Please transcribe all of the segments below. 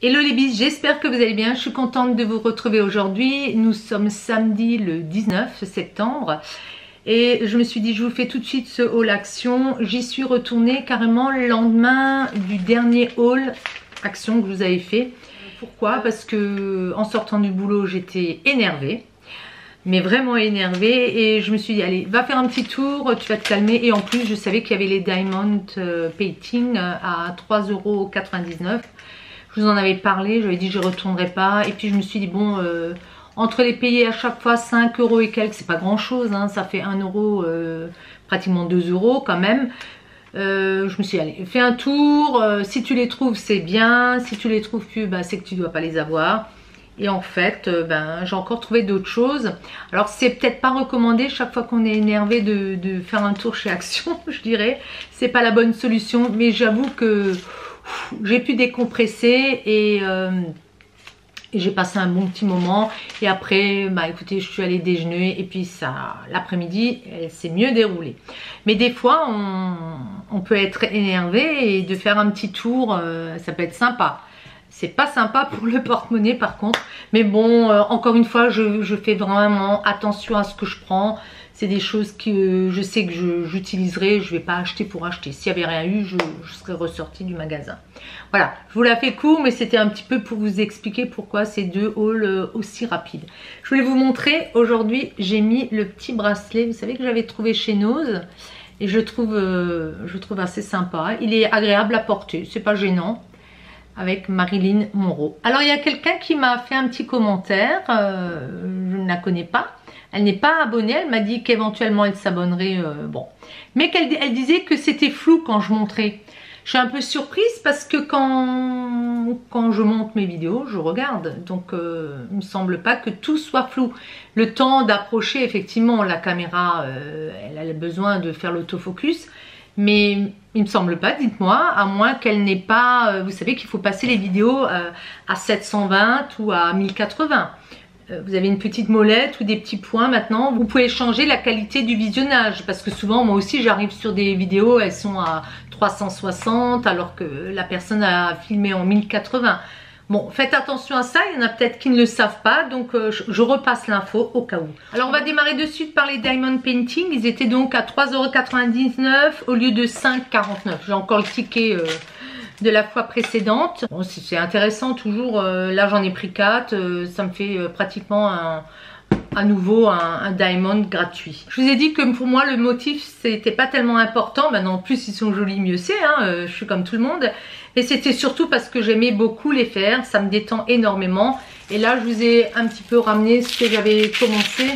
Hello les bis, j'espère que vous allez bien. Je suis contente de vous retrouver aujourd'hui. Nous sommes samedi le 19 septembre et je me suis dit je vous fais tout de suite ce haul action. J'y suis retournée carrément le lendemain du dernier haul action que je vous avais fait. Pourquoi? Parce que en sortant du boulot j'étais énervée, mais vraiment énervée, et je me suis dit allez, va faire un petit tour, tu vas te calmer. Et en plus je savais qu'il y avait les Diamond Painting à 3,99 €. Je vous en avais parlé, j'avais dit que je ne retournerai pas. Et puis je me suis dit bon, entre les payer à chaque fois 5 € et quelques, c'est pas grand chose, hein, ça fait 1 €, pratiquement 2 € quand même. Je me suis dit allez, fais un tour, si tu les trouves c'est bien, si tu les trouves plus, bah, c'est que tu dois pas les avoir. Et en fait, j'ai encore trouvé d'autres choses. Alors c'est peut-être pas recommandé chaque fois qu'on est énervé de faire un tour chez Action, je dirais. C'est pas la bonne solution, mais j'avoue que j'ai pu décompresser et j'ai passé un bon petit moment. Et après, bah écoutez, je suis allée déjeuner et puis ça, l'après-midi, elle s'est mieux déroulée. Mais des fois, on peut être énervé et de faire un petit tour, ça peut être sympa. C'est pas sympa pour le porte-monnaie par contre. Mais bon, encore une fois, je fais vraiment attention à ce que je prends. C'est des choses que je sais que j'utiliserai. Je ne vais pas acheter pour acheter. S'il n'y avait rien eu, je serais ressortie du magasin. Voilà, je vous la fais court, mais c'était un petit peu pour vous expliquer pourquoi ces deux hauls aussi rapides. Je voulais vous montrer, aujourd'hui, j'ai mis le petit bracelet. Vous savez que j'avais trouvé chez Nose. Et je trouve assez sympa. Il est agréable à porter, c'est pas gênant. Avec Marilyn Monroe. Alors il y a quelqu'un qui m'a fait un petit commentaire, je ne la connais pas, elle n'est pas abonnée, elle m'a dit qu'éventuellement elle s'abonnerait, bon, mais elle disait que c'était flou quand je montrais. Je suis un peu surprise parce que quand je monte mes vidéos, je regarde, donc il me semble pas que tout soit flou. Le temps d'approcher, effectivement, la caméra, elle a besoin de faire l'autofocus. Mais il me semble pas, dites-moi, à moins qu'elle n'ait pas, vous savez qu'il faut passer les vidéos à 720 ou à 1080. Vous avez une petite molette ou des petits points maintenant. Vous pouvez changer la qualité du visionnage parce que souvent, moi aussi, j'arrive sur des vidéos, elles sont à 360 alors que la personne a filmé en 1080. Bon, faites attention à ça, il y en a peut-être qui ne le savent pas, donc je repasse l'info au cas où. Alors on va démarrer de suite par les Diamond Painting. Ils étaient donc à 3,99 € au lieu de 5,49 €. J'ai encore le ticket de la fois précédente. Bon, c'est intéressant toujours, là j'en ai pris 4, ça me fait pratiquement à nouveau un diamond gratuit. Je vous ai dit que pour moi le motif c'était pas tellement important. Maintenant en plus ils sont jolis, mieux c'est, hein, je suis comme tout le monde. Et c'était surtout parce que j'aimais beaucoup les faire, ça me détend énormément. Et là je vous ai un petit peu ramené ce que j'avais commencé.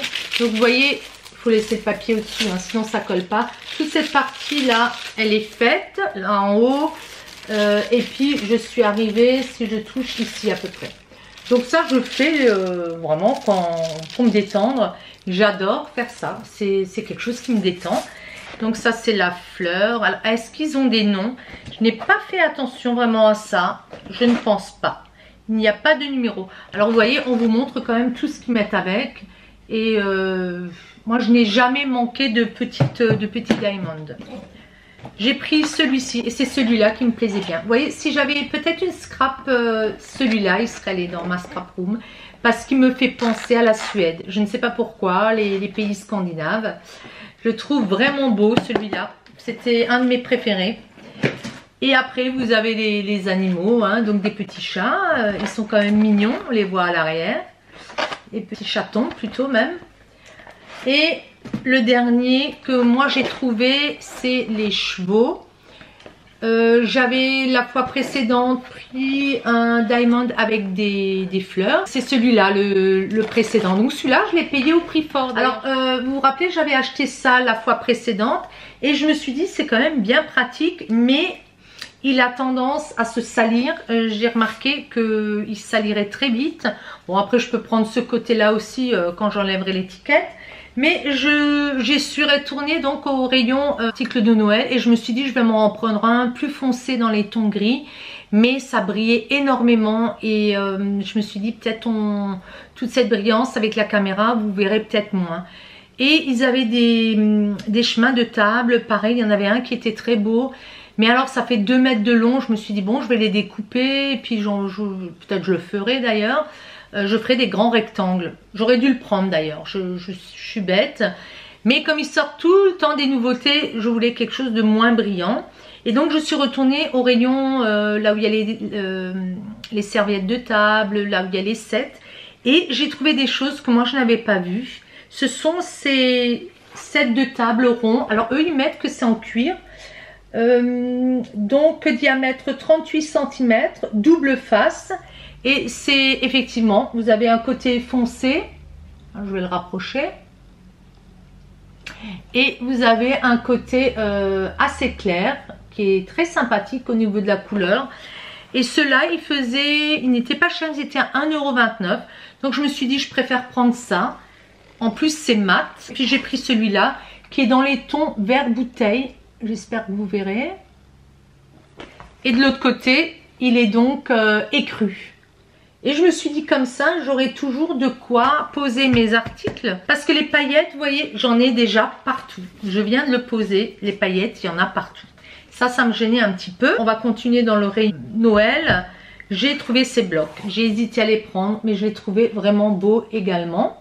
Donc vous voyez, il faut laisser le papier au-dessus, hein, sinon ça colle pas. Toute cette partie là, elle est faite, là en haut. Et puis je suis arrivée, si je touche ici à peu près. Donc ça je fais vraiment pour me détendre. J'adore faire ça, c'est quelque chose qui me détend. Donc ça c'est la fleur. Alors est-ce qu'ils ont des noms? Je n'ai pas fait attention vraiment à ça. Je ne pense pas. Il n'y a pas de numéro. Alors vous voyez, on vous montre quand même tout ce qu'ils mettent avec. Et moi je n'ai jamais manqué de petits diamonds. J'ai pris celui-ci et c'est celui-là qui me plaisait bien. Vous voyez, si j'avais peut-être une scrap, celui-là il serait allé dans ma scrap room. Parce qu'il me fait penser à la Suède. Je ne sais pas pourquoi, les pays scandinaves. Je le trouve vraiment beau celui-là. C'était un de mes préférés. Et après vous avez les animaux, hein, donc des petits chats. Ils sont quand même mignons, on les voit à l'arrière. Les petits chatons plutôt même. Et le dernier que moi j'ai trouvé, c'est les chevaux. J'avais la fois précédente pris un diamond avec des fleurs. C'est celui-là, le précédent. Donc celui-là, je l'ai payé au prix fort. Alors, vous vous rappelez, j'avais acheté ça la fois précédente. Et je me suis dit, c'est quand même bien pratique. Mais il a tendance à se salir. J'ai remarqué qu'il salirait très vite. Bon, après, je peux prendre ce côté-là aussi quand j'enlèverai l'étiquette. Mais j'ai su retourner donc au rayon articles de Noël et je me suis dit je vais m'en prendre un plus foncé dans les tons gris, mais ça brillait énormément et je me suis dit peut-être toute cette brillance avec la caméra vous verrez peut-être moins. Et ils avaient des chemins de table, pareil il y en avait un qui était très beau Mais alors ça fait 2 mètres de long, je me suis dit bon je vais les découper et puis peut-être je le ferai d'ailleurs. Je ferai des grands rectangles. J'aurais dû le prendre d'ailleurs, je suis bête. Mais comme ils sortent tout le temps des nouveautés, je voulais quelque chose de moins brillant. Et donc je suis retournée au rayon là où il y a les serviettes de table, là où il y a les sets. Et j'ai trouvé des choses que moi je n'avais pas vues. Ce sont ces sets de table ronds. Alors eux ils mettent que c'est en cuir. Donc diamètre 38 cm, double face. Et c'est effectivement, vous avez un côté foncé. Je vais le rapprocher. Et vous avez un côté assez clair qui est très sympathique au niveau de la couleur. Et ceux-là, ils n'étaient pas chers, ils étaient à 1,29 €. Donc je me suis dit, je préfère prendre ça. En plus, c'est mat. Puis j'ai pris celui-là qui est dans les tons vert bouteille. J'espère que vous verrez. Et de l'autre côté, il est donc écru. Et je me suis dit comme ça, j'aurai toujours de quoi poser mes articles. Parce que les paillettes, vous voyez, j'en ai déjà partout. Je viens de le poser, les paillettes, il y en a partout. Ça me gênait un petit peu. On va continuer dans le rayon Noël. J'ai trouvé ces blocs. J'ai hésité à les prendre, mais je les trouvais vraiment beaux également.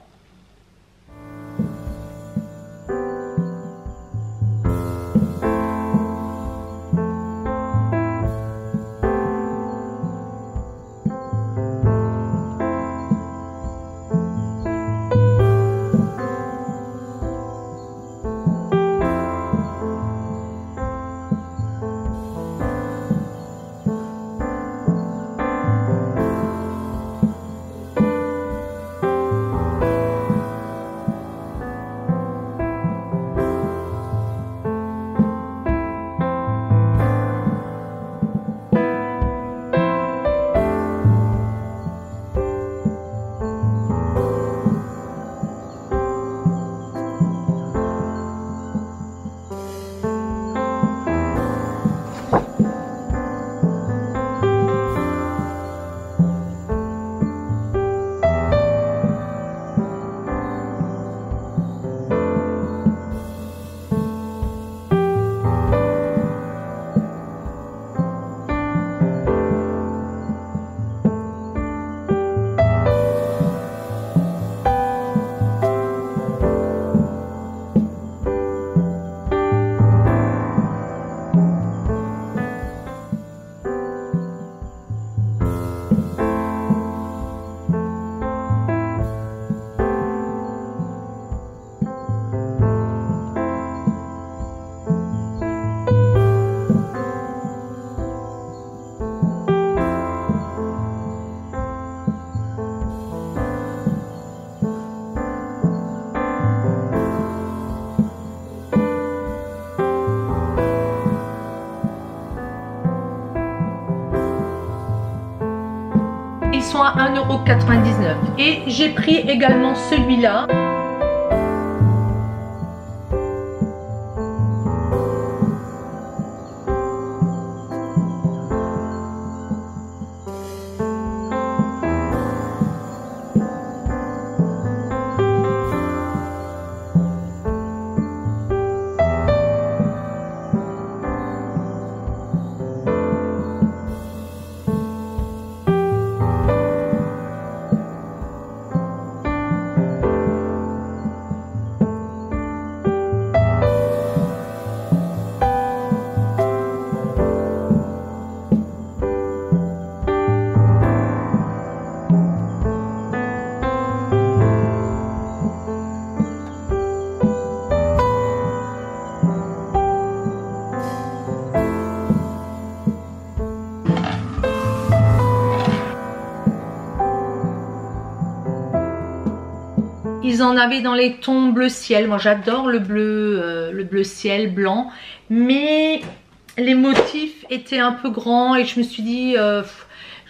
Sont à 1,99 €. Et j'ai pris également celui-là. Ils en avaient dans les tons bleu ciel. Moi j'adore le bleu ciel blanc. Mais les motifs étaient un peu grands et je me suis dit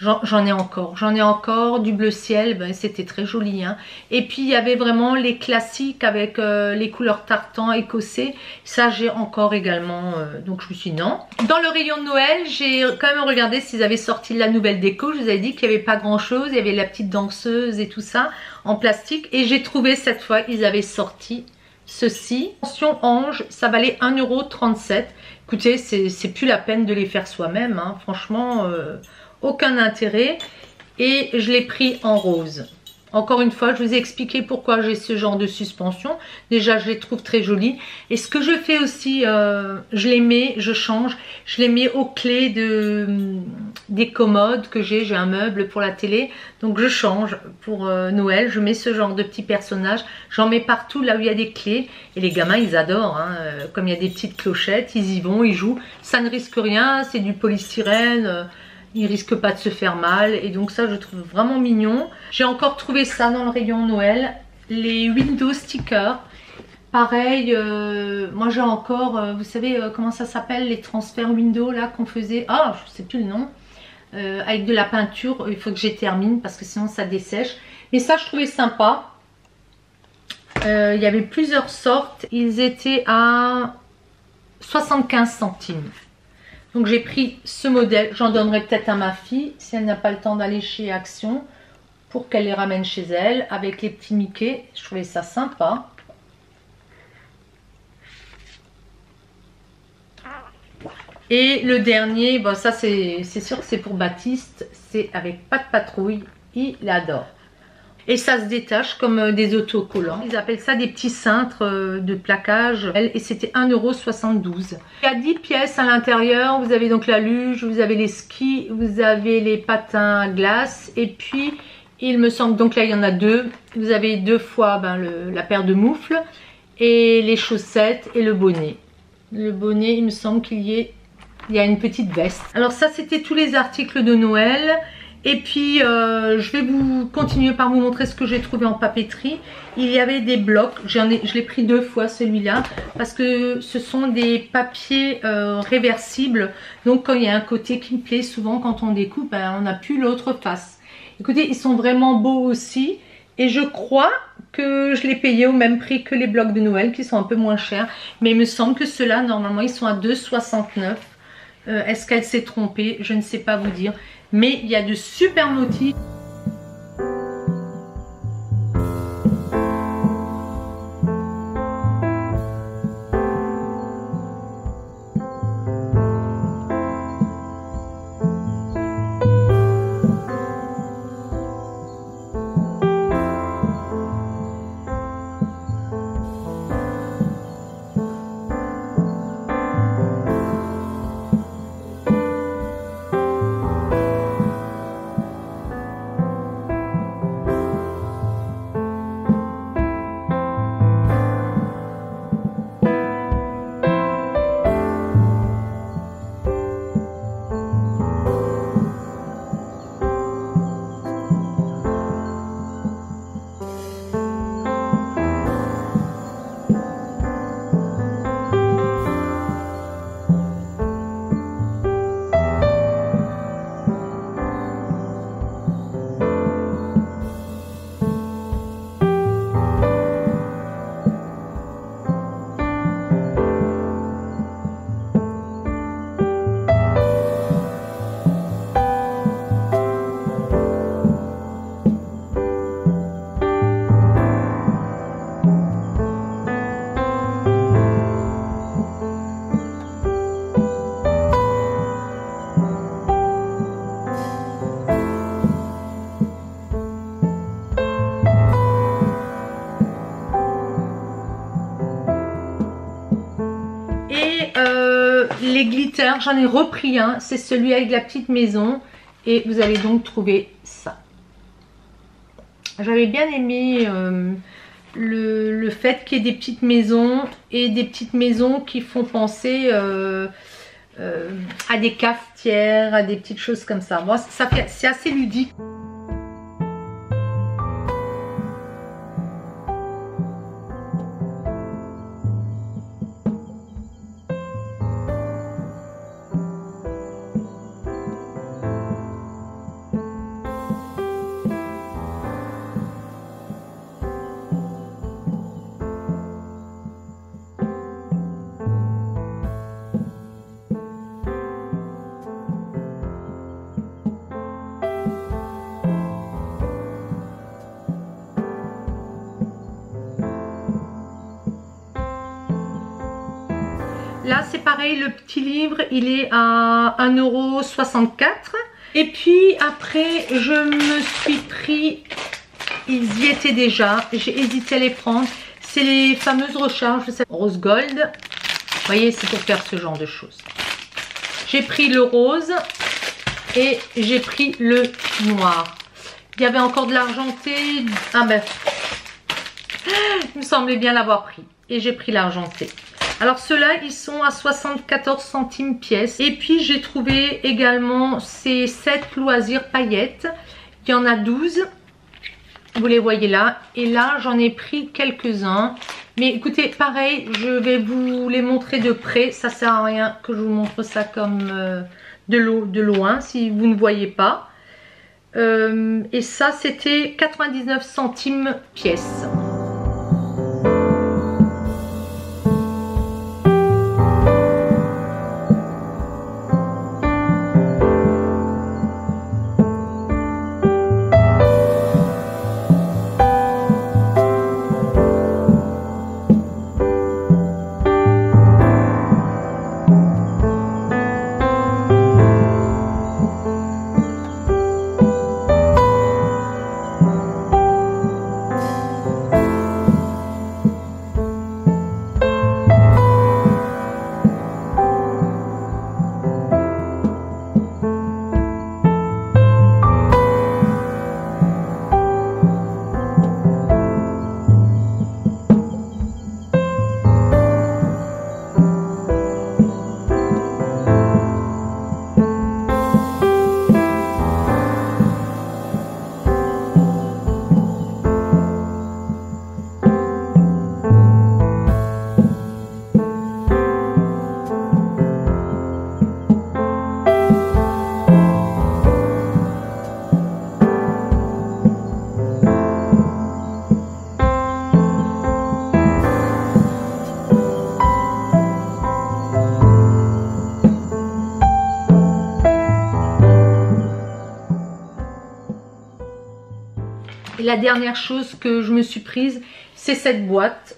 j'en ai encore du bleu ciel. Ben, c'était très joli hein. Et puis il y avait vraiment les classiques avec les couleurs tartan écossais. Ça j'ai encore également. Donc je me suis dit non. Dans le rayon de Noël, j'ai quand même regardé s'ils avaient sorti la nouvelle déco. Je vous avais dit qu'il n'y avait pas grand chose. Il y avait la petite danseuse et tout ça en plastique. Et j'ai trouvé cette fois ils avaient sorti ceci. Attention ange, ça valait 1,37 €. écoutez, c'est plus la peine de les faire soi-même, hein. Franchement, aucun intérêt. Et je l'ai pris en rose. Encore une fois, je vous ai expliqué pourquoi j'ai ce genre de suspension. Déjà, je les trouve très jolies. Et ce que je fais aussi, je les mets, je change. Je les mets aux clés des commodes que j'ai. J'ai un meuble pour la télé. Donc, je change pour Noël. Je mets ce genre de petits personnages. J'en mets partout là où il y a des clés. Et les gamins, ils adorent, hein. Comme il y a des petites clochettes, ils y vont, ils jouent. Ça ne risque rien. C'est du polystyrène. Il risque pas de se faire mal et donc ça je trouve vraiment mignon. J'ai encore trouvé ça dans le rayon Noël, les window stickers. Pareil, moi j'ai encore, vous savez comment ça s'appelle, les transferts window là qu'on faisait, ah je sais plus le nom, avec de la peinture. Il faut que je termine parce que sinon ça dessèche. Mais ça je trouvais sympa. Il y avait plusieurs sortes, ils étaient à 75 centimes. Donc j'ai pris ce modèle, j'en donnerai peut-être à ma fille si elle n'a pas le temps d'aller chez Action pour qu'elle les ramène chez elle avec les petits Mickey. Je trouvais ça sympa. Et le dernier, bon ça c'est sûr que c'est pour Baptiste, c'est avec Pat Patrouille, il adore. Et ça se détache comme des autocollants. Ils appellent ça des petits cintres de plaquage. Et c'était 1,72 €. Il y a 10 pièces à l'intérieur. Vous avez donc la luge, vous avez les skis, vous avez les patins à glace. Et puis, il me semble, donc là il y en a deux. Vous avez deux fois la paire de moufles. Et les chaussettes et le bonnet. Le bonnet, il me semble qu'il y a une petite veste. Alors ça, c'était tous les articles de Noël. Et puis, je vais vous continuer par vous montrer ce que j'ai trouvé en papeterie. Il y avait des blocs. Je l'ai pris deux fois celui-là. Parce que ce sont des papiers réversibles. Donc, quand il y a un côté qui me plaît, souvent quand on découpe, on n'a plus l'autre face. Écoutez, ils sont vraiment beaux aussi. Et je crois que je l'ai payé au même prix que les blocs de Noël, qui sont un peu moins chers. Mais il me semble que ceux-là, normalement, ils sont à 2,69 €. Est-ce qu'elle s'est trompée? Je ne sais pas vous dire. Mais il y a de super motifs. Les glitters, j'en ai repris un, c'est celui avec la petite maison et vous allez donc trouver ça. J'avais bien aimé le fait qu'il y ait des petites maisons et des petites maisons qui font penser à des cafetières, à des petites choses comme ça. Moi, c'est assez ludique. Là c'est pareil, le petit livre il est à 1,64 €. Et puis après je me suis pris, ils y étaient déjà, j'ai hésité à les prendre. C'est les fameuses recharges, rose gold. Vous voyez, c'est pour faire ce genre de choses. J'ai pris le rose et j'ai pris le noir. Il y avait encore de l'argenté. Ah ben, il me semblait bien l'avoir pris. Et j'ai pris l'argenté. Alors ceux-là, ils sont à 74 centimes pièce. Et puis j'ai trouvé également ces 7 loisirs paillettes. Il y en a 12. Vous les voyez là. Et là, j'en ai pris quelques-uns. Mais écoutez, pareil, je vais vous les montrer de près. Ça sert à rien que je vous montre ça comme de loin, si vous ne voyez pas. Et ça, c'était 99 centimes pièce. Et la dernière chose que je me suis prise, c'est cette boîte.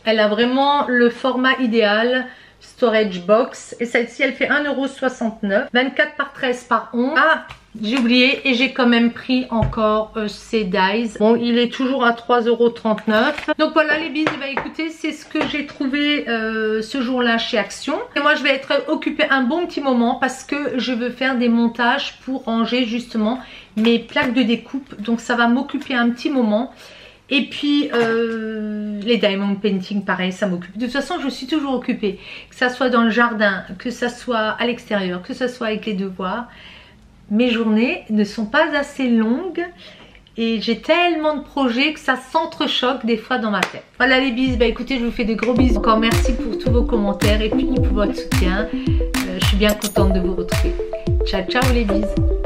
Elle a vraiment le format idéal, storage box. Et celle-ci, elle fait 1,69 €, 24 par 13 par 11. Ah, j'ai oublié et j'ai quand même pris encore ces dies. Bon, il est toujours à 3,39 €. Donc voilà les bises, bah écoutez, c'est ce que j'ai trouvé ce jour-là chez Action. Et moi, je vais être occupée un bon petit moment parce que je veux faire des montages pour ranger justement mes plaques de découpe. Donc ça va m'occuper un petit moment. Et puis les diamond painting, pareil, ça m'occupe. De toute façon, je suis toujours occupée. Que ça soit dans le jardin, que ça soit à l'extérieur, que ça soit avec les devoirs. Mes journées ne sont pas assez longues et j'ai tellement de projets que ça s'entrechoque des fois dans ma tête. Voilà les bises, bah écoutez, je vous fais des gros bisous. Encore merci pour tous vos commentaires et puis pour votre soutien. Je suis bien contente de vous retrouver. Ciao, ciao les bises.